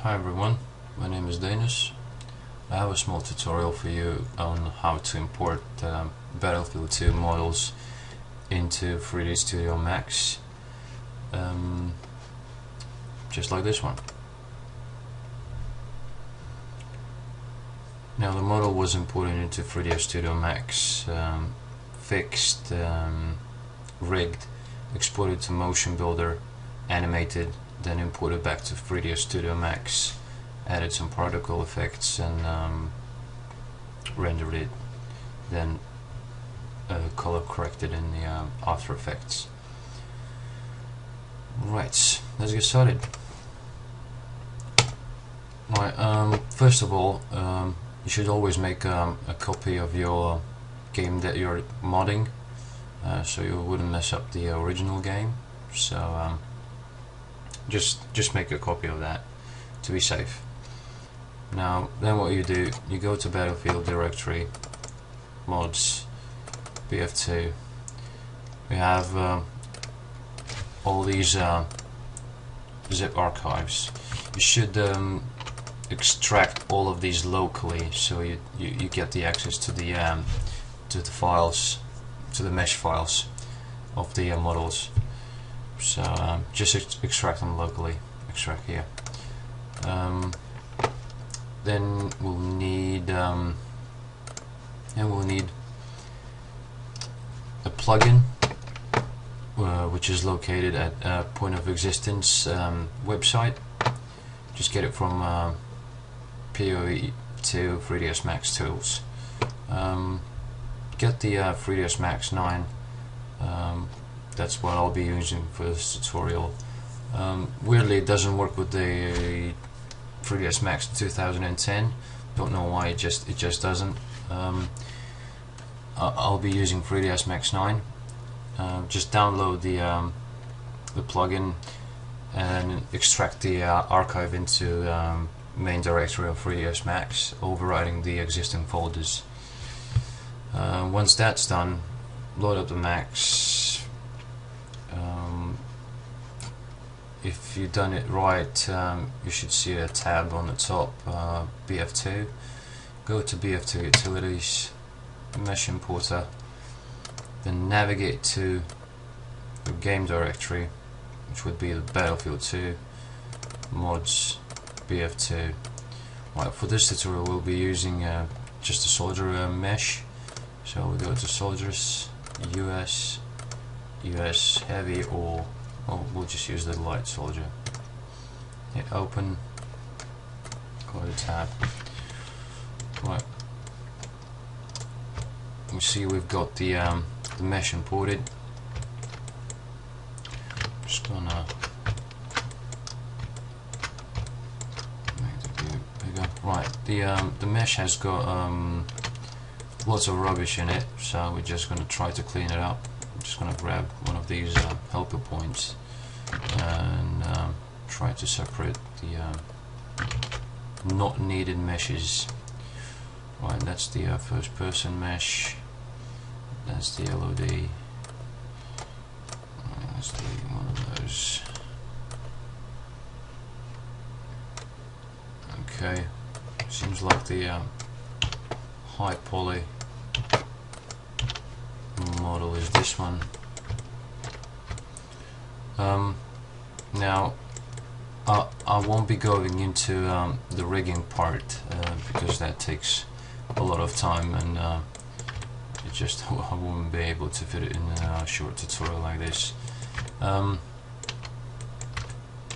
Hi everyone, my name is Denis. I have a small tutorial for you on how to import Battlefield 2 models into 3D Studio Max, just like this one. Now the model was imported into 3D Studio Max, fixed, rigged, exported to Motion Builder, animated, then imported back to 3D Studio Max, added some particle effects and rendered it, then color corrected in the After Effects. Right, let's get started. Right, first of all, you should always make a copy of your game that you're modding, so you wouldn't mess up the original game. So just make a copy of that to be safe. Now then what you do, you go to Battlefield directory, mods, BF2. We have all these zip archives. You should extract all of these locally, so you get the access to the files, to the mesh files of the models. So just extract them locally. Extract here. Then we'll need a plugin, which is located at Point of Existence website. Just get it from PoE2 3ds Max Tools. Get the 3ds Max 9. That's what I'll be using for this tutorial. Weirdly, it doesn't work with the 3ds Max 2010. Don't know why, it just doesn't. I'll be using 3ds Max 9. Just download the plugin and extract the archive into main directory of 3ds Max, overriding the existing folders. Once that's done, load up the Max. If you've done it right, you should see a tab on the top, BF2. Go to BF2 Utilities, Mesh Importer, then navigate to the game directory, which would be the Battlefield 2, mods, BF2. Right, for this tutorial we'll be using just a soldier mesh. So we go to soldiers, US heavy, or we'll just use the light soldier. Hit open, close the tab. Right, we see we've got the mesh imported. Just gonna make the view bigger. Right, the mesh has got lots of rubbish in it, so we're just gonna try to clean it up. I'm just gonna grab one of these helper points and try to separate the not needed meshes. Right, that's the first person mesh. That's the LOD. Let's delete one of those. Okay, seems like the high poly model is this one. Now I won't be going into the rigging part because that takes a lot of time, and it just I won't be able to fit it in a short tutorial like this.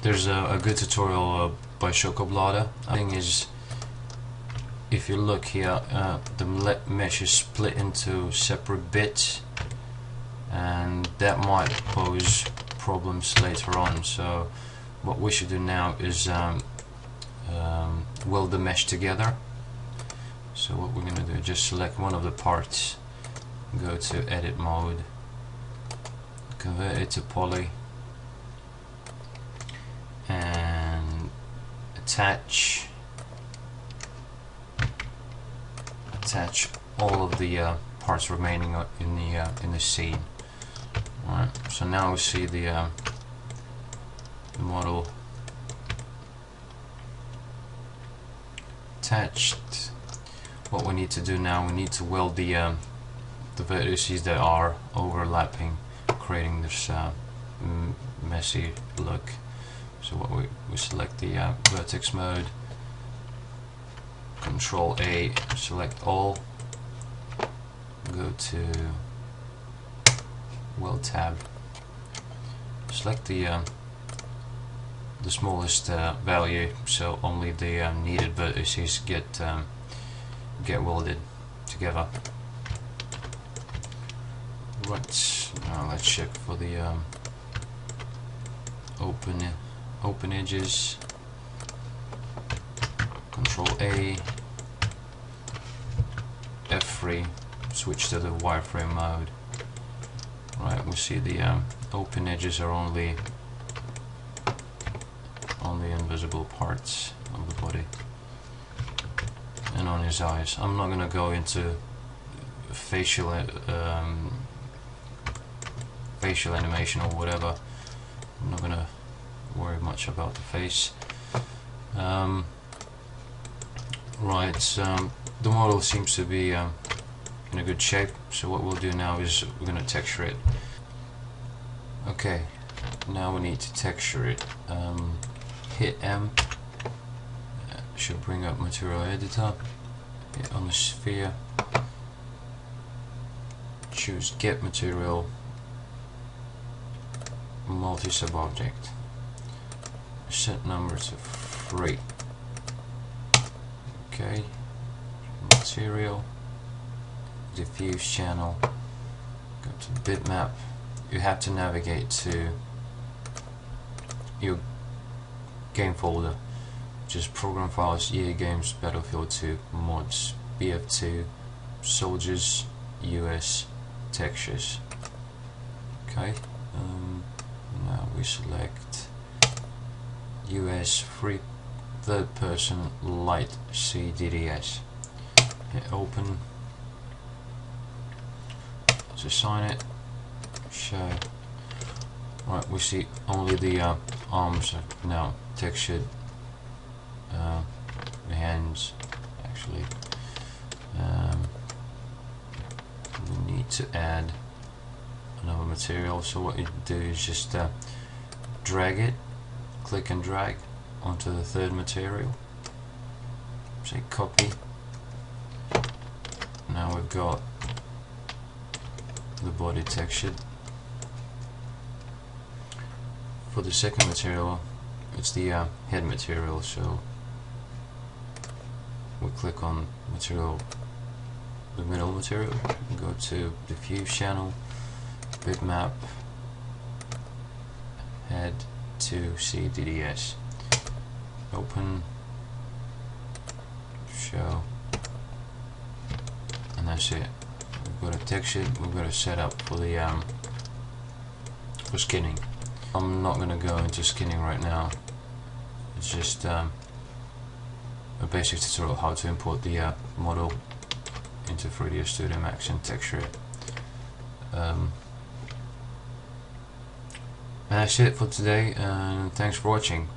There's a good tutorial by Chocoblada. The thing is, if you look here, the mesh is split into separate bits, and that might pose problems later on. So what we should do now is weld the mesh together. So what we're going to do, just select one of the parts, go to edit mode, convert it to poly, and attach all of the parts remaining in the scene. Alright, so now we see the model attached. What we need to do now, we need to weld the vertices that are overlapping, creating this messy look. So what we select the vertex mode, Control A, select all, go to Weld tab, select the smallest value, so only the needed vertices get welded together. Right, now let's check for the open edges. Control A, F3, switch to the wireframe mode. Right, we see the open edges are only invisible parts of the body and on his eyes. I'm not gonna go into facial animation or whatever. I'm not gonna worry much about the face. The model seems to be in a good shape, so what we'll do now is we're going to texture it. Okay, now we need to texture it. Hit M, should bring up material editor, hit on the sphere, choose get material, multi-sub object, set number to 3. Okay, material, diffuse channel, go to bitmap. You have to navigate to your game folder, which is program files, EA Games, Battlefield 2, mods, BF2, soldiers, US, textures. Okay, now we select US third person light CDDS. Hit open. Let's assign it. Show. Right, we see only the arms are now textured. The hands, actually. We need to add another material. So what you do is just drag it, click and drag onto the third material. Say copy. Now we've got the body textured. For the second material, it's the head material, so we click on material, the middle material, go to diffuse channel, bitmap, head to CDDS. Open, show, and that's it. We've got a texture. We've got a setup for the for skinning. I'm not going to go into skinning right now. It's just a basic tutorial how to import the model into 3ds Studio Max and texture it. And that's it for today, and thanks for watching.